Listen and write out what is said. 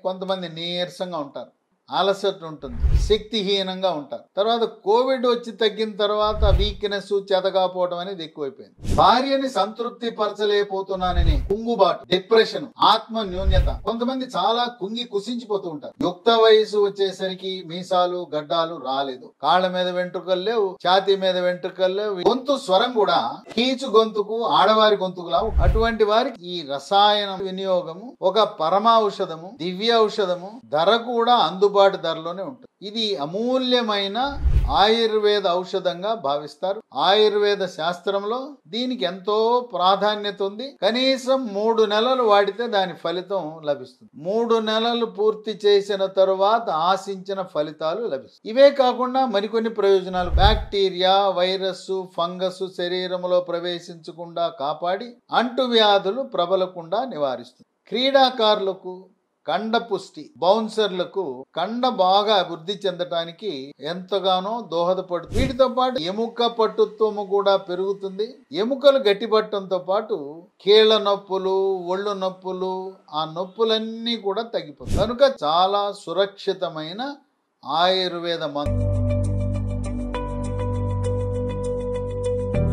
కొంతమంది నీరసంగా ఉంటారు, అలసట ఉంటుంది, శక్తిహీనంగా ఉంటారు. తర్వాత కోవిడ్ వచ్చి తగ్గిన తర్వాత వీక్నెస్, చెతగాపోవడం అనేది ఎక్కువైపోయింది. భార్యని సంతృప్తి పరచలేకపోతున్నానని కుంగుబాటు, డిప్రెషన్, ఆత్మ న్యూన్యత. కొంతమంది చాలా కుంగి కుసించిపోతూ ఉంటారు. యుక్త వయసు వచ్చేసరికి మీసాలు గడ్డాలు రాలేదు, కాళ్ళ మీద వెంట్రుకలు లేవు, ఛాతీ మీద వెంట్రుకలు లేవు, గొంతు స్వరం కూడా కీచు గొంతుకు ఆడవారి గొంతుకులా. అటువంటి వారికి ఈ రసాయన వినియోగము ఒక పరమాఔషధము, దివ్య ఔషధము, ధర కూడా అందుబాటు ధరలోనే ఉంటుంది. ఇది అమూల్యమైన ఆయుర్వేద ఔషధంగా భావిస్తారు. ఆయుర్వేద శాస్త్రంలో దీనికి ఎంతో ప్రాధాన్యత ఉంది. కనీసం 3 నెలలు వాడితే దాని ఫలితం లభిస్తుంది. 3 నెలలు పూర్తి చేసిన తరువాత ఆశించిన ఫలితాలు లభిస్తాయి. ఇవే కాకుండా మరికొన్ని ప్రయోజనాలు. బ్యాక్టీరియా, వైరస్, ఫంగస్ శరీరంలో ప్రవేశించకుండా కాపాడి అంటువ్యాధులు ప్రబలకుండా నివారిస్తుంది. క్రీడాకారులకు కండ పుష్టి, బౌన్సర్లకు కండ బాగా అభివృద్ధి చెందటానికి ఎంతగానో దోహదపడుతుంది. వీటితో పాటు ఎముక పట్టుత్వము కూడా పెరుగుతుంది. ఎముకలు గట్టిపట్టడంతో పాటు కీళ్ల నొప్పులు, ఒళ్ళు నొప్పులు, ఆ నొప్పులన్నీ కూడా తగ్గిపోతాయి. కనుక చాలా సురక్షితమైన ఆయుర్వేద మందు.